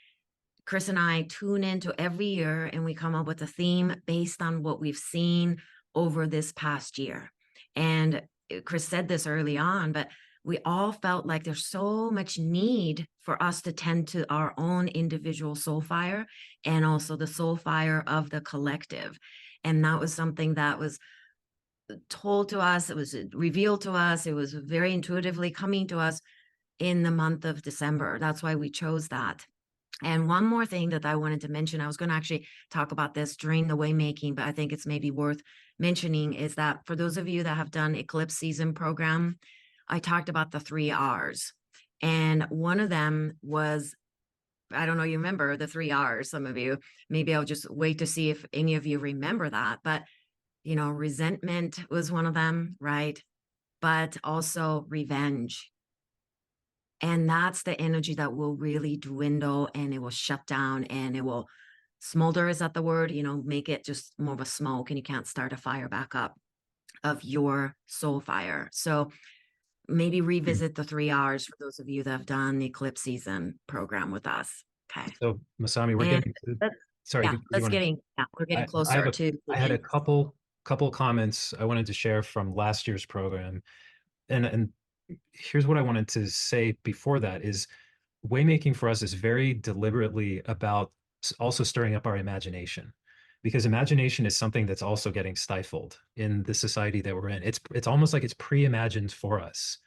Chris and I tune into every year, and we come up with a theme based on what we've seen over this past year. And Chris said this early on, but we all felt like there's so much need for us to tend to our own individual soul fire and also the soul fire of the collective. And that was something that was told to us, it was revealed to us, it was very intuitively coming to us in the month of December. That's why we chose that. And one more thing that I wanted to mention, I was going to actually talk about this during the waymaking, but I think it's maybe worth mentioning, is that for those of you that have done eclipse season program, I talked about the 3 R's. And one of them was, I don't know, you remember the 3 R's, some of you. Maybe I'll just wait to see if any of you remember that. But, resentment was one of them, right? But also revenge. And that's the energy that will really dwindle, and it will shut down, and it will smolder. Is that the word? Make it just more of a smoke, and you can't start a fire back up of your soul fire. So maybe revisit the 3 R's for those of you that have done the eclipse season program with us. Okay. So Masami, we're And getting to, let's, sorry, yeah, do you let's want to, we're getting I have closer a, to I the had a end. couple comments I wanted to share from last year's program. And here's what I wanted to say before that is waymaking for us is very deliberately about also stirring up our imagination, because imagination is something that's also getting stifled in the society that we're in. It's almost like it's pre-imagined for us.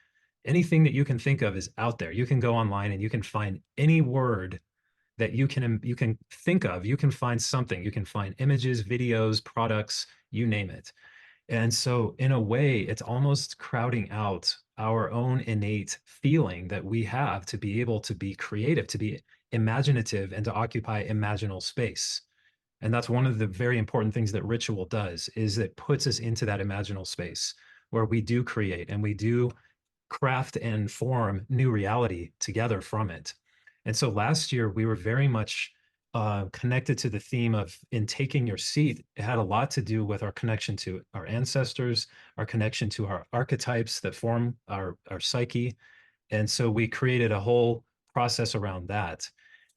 Anything that you can think of is out there. You can go online and you can find any word that you can think of. You can find something. You can find images, videos, products, you name it. And so in a way, it's almost crowding out our own innate feeling that we have to be able to be creative, to be imaginative, and to occupy imaginal space. And that's one of the very important things that ritual does, is it puts us into that imaginal space where we do create and we do craft and form new reality together from it. And so last year we were very much connected to the theme of in taking your seat. It had a lot to do with our connection to our ancestors, our connection to our archetypes that form our psyche. And so we created a whole process around that.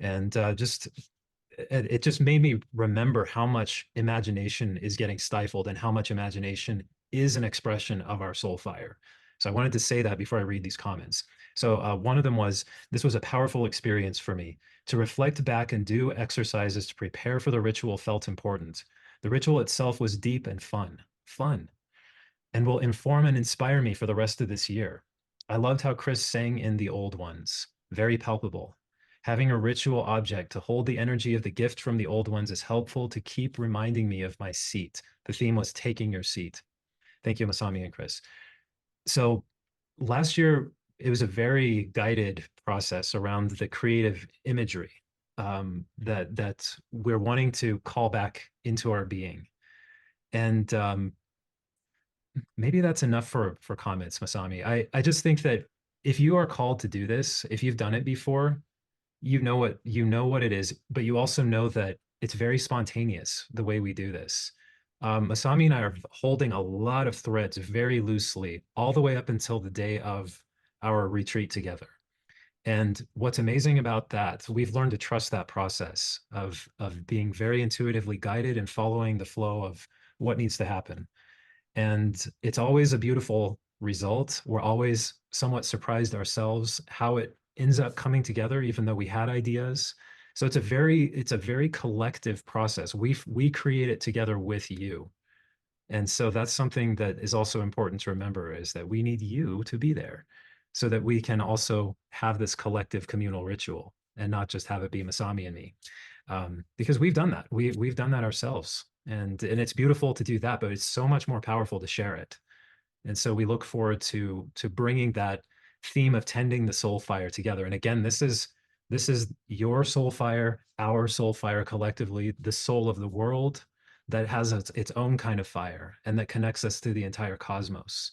And it just made me remember how much imagination is getting stifled and how much imagination is an expression of our soul fire. So I wanted to say that before I read these comments. So one of them was, this was a powerful experience for me. To reflect back and do exercises to prepare for the ritual felt important. The ritual itself was deep and fun, and will inform and inspire me for the rest of this year. I loved how Chris sang in the old ones, very palpable. Having a ritual object to hold the energy of the gift from the old ones is helpful to keep reminding me of my seat. The theme was taking your seat. Thank you, Masami and Chris. So last year, it was a very guided process around the creative imagery that we're wanting to call back into our being. And maybe that's enough for comments, Masami. I just think that if you are called to do this, if you've done it before, you know what it is, but you also know that it's very spontaneous the way we do this. Masami and I are holding a lot of threads very loosely all the way up until the day of our retreat together. And what's amazing about that, we've learned to trust that process of being very intuitively guided and following the flow of what needs to happen. And it's always a beautiful result. We're always somewhat surprised ourselves how it ends up coming together, even though we had ideas. So it's a very collective process. We create it together with you. And so that's something that is also important to remember, is that we need you to be there so that we can also have this collective communal ritual and not just have it be Masami and me. Because we've done that. We've done that ourselves. And it's beautiful to do that, but it's so much more powerful to share it. And so we look forward to bringing that theme of tending the soul fire together. And again, this is your soul fire, our soul fire collectively, the soul of the world that has its own kind of fire and that connects us to the entire cosmos.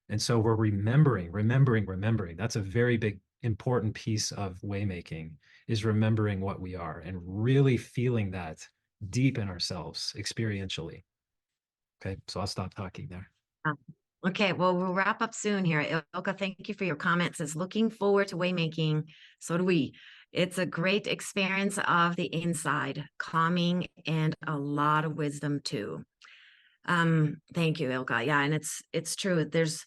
And so we're remembering. That's a very big, important piece of waymaking, is remembering what we are and really feeling that deep in ourselves experientially. Okay, so I'll stop talking there. Okay, well, we'll wrap up soon here. Ilka, thank you for your comments. It's looking forward to Waymaking. So do we. It's a great experience of the inside, calming and a lot of wisdom too. Thank you, Ilka. Yeah, and it's true. There's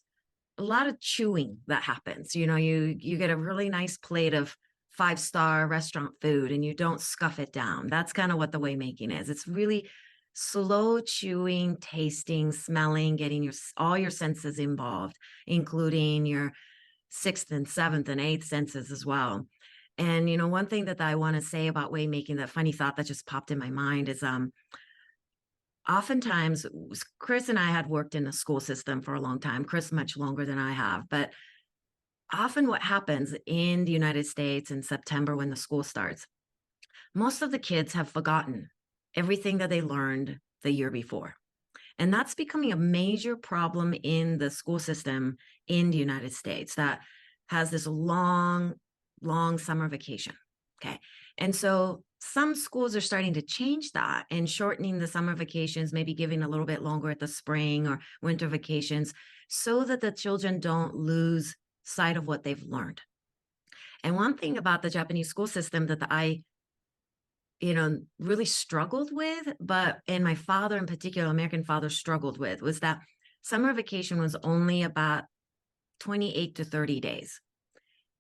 a lot of chewing that happens. You get a really nice plate of 5-star restaurant food and you don't scuff it down. That's kind of what the Waymaking is. It's really slow chewing, tasting, smelling, getting all your senses involved, including your sixth and seventh and eighth senses as well. And one thing that I want to say about Waymaking, that funny thought that just popped in my mind is oftentimes Chris and I had worked in the school system for a long time. Chris much longer than I have, but often what happens in the United States in September when the school starts, most of the kids have forgotten everything that they learned the year before. And that's becoming a major problem in the school system in the United States that has this long, long summer vacation. Okay. And so some schools are starting to change that and shortening the summer vacations, maybe giving a little bit longer at the spring or winter vacations, so that the children don't lose sight of what they've learned. And one thing about the Japanese school system that I really struggled with, and my father in particular, American father, struggled with, was that summer vacation was only about 28 to 30 days.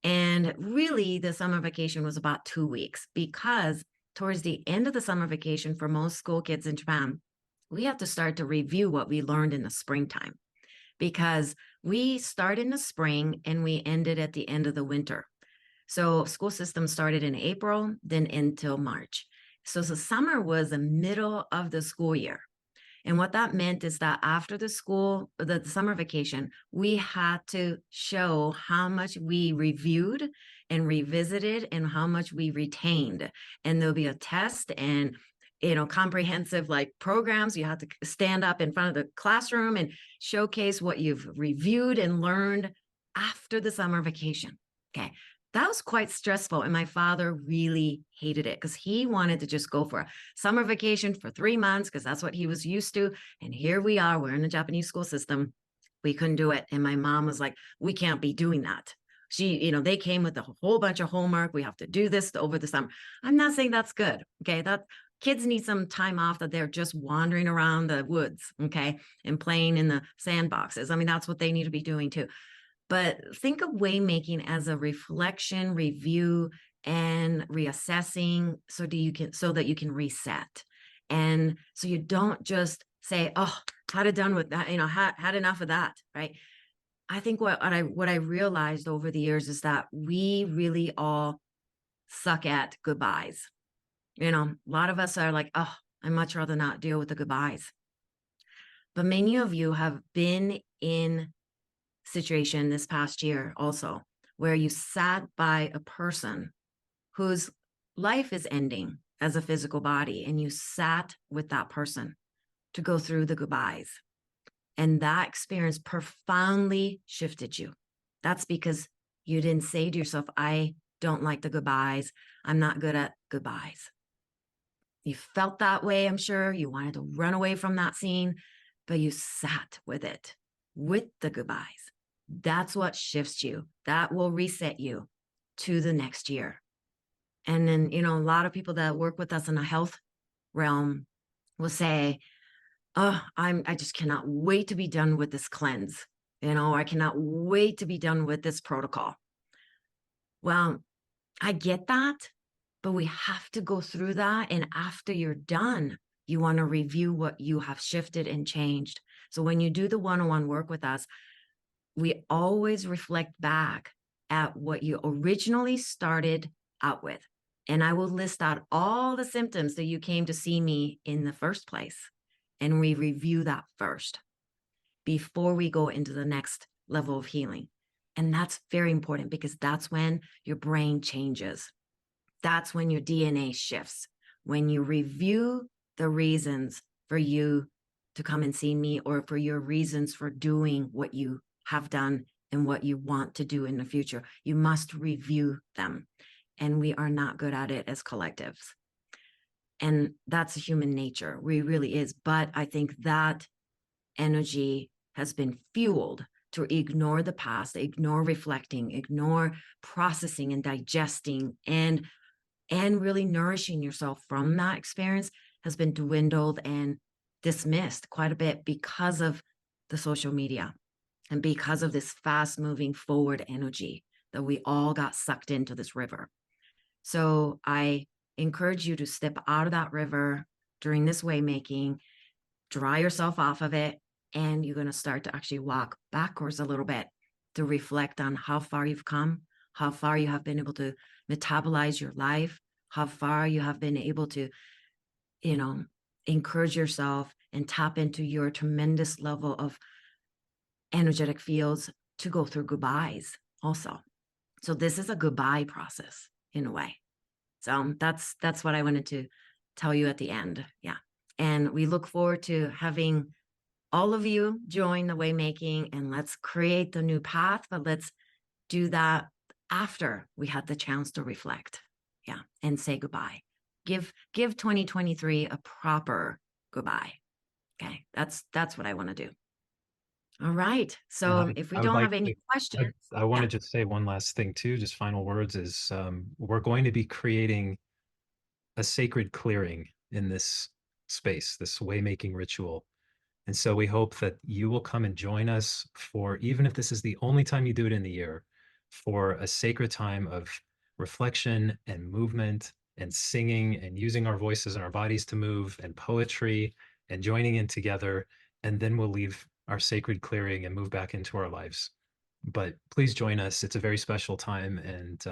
And really, the summer vacation was about 2 weeks, because towards the end of the summer vacation, for most school kids in Japan, we have to start to review what we learned in the springtime, because we start in the spring and we ended at the end of the winter. So school system started in April, then until March. So the summer was the middle of the school year. And what that meant is that after the summer vacation, we had to show how much we reviewed and revisited and how much we retained. And there'll be a test and comprehensive programs. You have to stand up in front of the classroom and showcase what you've reviewed and learned after the summer vacation. Okay. That was quite stressful. And my father really hated it because he wanted to just go for a summer vacation for 3 months because that's what he was used to. And here we are, we're in the Japanese school system. We couldn't do it. And my mom was like, we can't be doing that. They came with a whole bunch of homework. We have to do this over the summer. I'm not saying that's good. Okay. That kids need some time off, that they're just wandering around the woods. Okay. And playing in the sandboxes. I mean, that's what they need to be doing too. But think of Waymaking as a reflection, review, and reassessing so that you can reset. And so you don't just say, oh, had it done with that, had enough of that, right? I think what I realized over the years is that we really all suck at goodbyes. A lot of us are like, oh, I'd much rather not deal with the goodbyes. But many of you have been in situation this past year also, where you sat by a person whose life is ending as a physical body, and you sat with that person to go through the goodbyes. And that experience profoundly shifted you. That's because you didn't say to yourself, I don't like the goodbyes. I'm not good at goodbyes. You felt that way, I'm sure. You wanted to run away from that scene, but you sat with it, with the goodbyes. That's what shifts you. That will reset you to the next year. And then, a lot of people that work with us in the health realm will say, oh, I just cannot wait to be done with this cleanse. I cannot wait to be done with this protocol. Well, I get that, but we have to go through that. And after you're done, you want to review what you have shifted and changed. So when you do the one-on-one work with us, we always reflect back at what you originally started out with. And I will list out all the symptoms that you came to see me in the first place. And we review that first. before we go into the next level of healing. And that's very important because that's when your brain changes. That's when your DNA shifts. When you review the reasons for you to come and see me, or for your reasons for doing what you have done and what you want to do in the future, you must review them. And we are not good at it as collectives. And that's human nature. We really is. But I think that energy has been fueled to ignore the past, ignore reflecting, ignore processing and digesting, and really nourishing yourself from that experience has been dwindled and dismissed quite a bit because of the social media and because of this fast moving forward energy that we all got sucked into this river. So I encourage you to step out of that river during this waymaking, dry yourself off of it, and you're going to start to actually walk backwards a little bit to reflect on how far you've come, how far you have been able to metabolize your life, how far you have been able to, encourage yourself and tap into your tremendous level of energetic fields to go through goodbyes also. So this is a goodbye process in a way. So that's what I wanted to tell you at the end. Yeah. And we look forward to having all of you join the waymaking, and let's create the new path, but let's do that after we had the chance to reflect. Yeah. And say goodbye. Give 2023 a proper goodbye. Okay. That's what I want to do. All right. So if we I would don't like have any questions, I want to just say one last thing too, just final words is we're going to be creating a sacred clearing in this space, this waymaking ritual. And so we hope that you will come and join us for, even if this is the only time you do it in the year, for a sacred time of reflection and movement and singing and using our voices and our bodies to move, and poetry and joining in together. And then we'll leave our sacred clearing and move back into our lives. But please join us. It's a very special time, and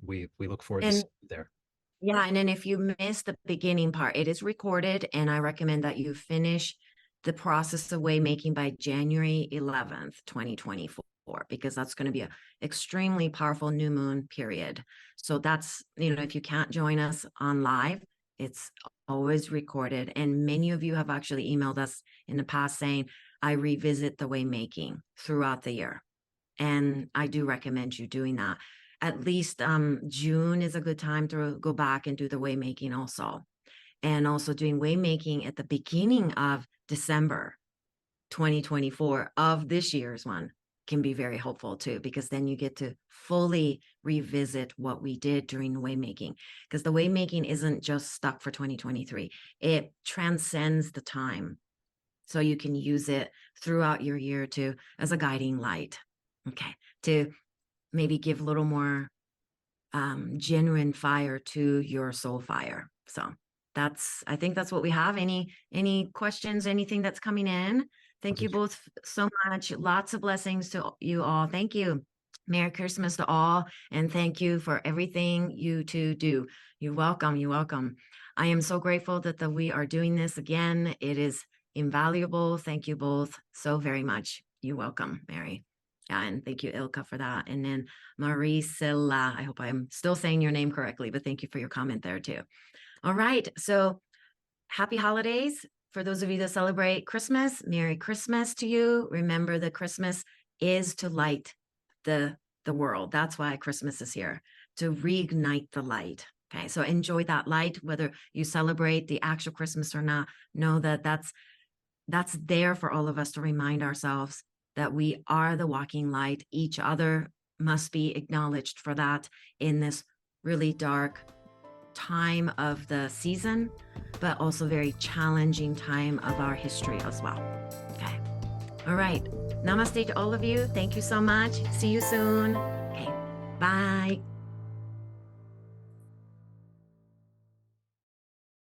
we look forward to seeing you there. Yeah, and then if you missed the beginning part, it is recorded, and I recommend that you finish the process of waymaking by January 11th, 2024, because that's going to be an extremely powerful new moon period. So that's, if you can't join us on live, it's always recorded. And many of you have actually emailed us in the past saying, I revisit the waymaking throughout the year. And I do recommend you doing that. At least June is a good time to go back and do the waymaking also. And also doing waymaking at the beginning of December 2024 of this year's one can be very helpful too, because then you get to fully revisit what we did during the waymaking, because the waymaking isn't just stuck for 2023. It transcends the time. So you can use it throughout your year too as a guiding light. Okay. To maybe give a little more genuine fire to your soul fire. So I think that's what we have. Any questions, anything that's coming in? Thank you both so much. Lots of blessings to you all. Thank you. Merry Christmas to all. And thank you for everything you two do. You're welcome. You're welcome. I am so grateful that we are doing this again. It is invaluable. Thank you both so very much. You're welcome, Mary. And thank you, Ilka, for that. And then Marisela, I hope I'm still saying your name correctly, but thank you for your comment there too. All right. So happy holidays. For those of you that celebrate Christmas, Merry Christmas to you. Remember that Christmas is to light the world. That's why Christmas is here, to reignite the light. Okay. So enjoy that light, whether you celebrate the actual Christmas or not. Know that that's there for all of us to remind ourselves that we are the walking light. Each other must be acknowledged for that in this really dark time of the season, but also very challenging time of our history as well. Okay. All right. Namaste to all of you. Thank you so much. See you soon.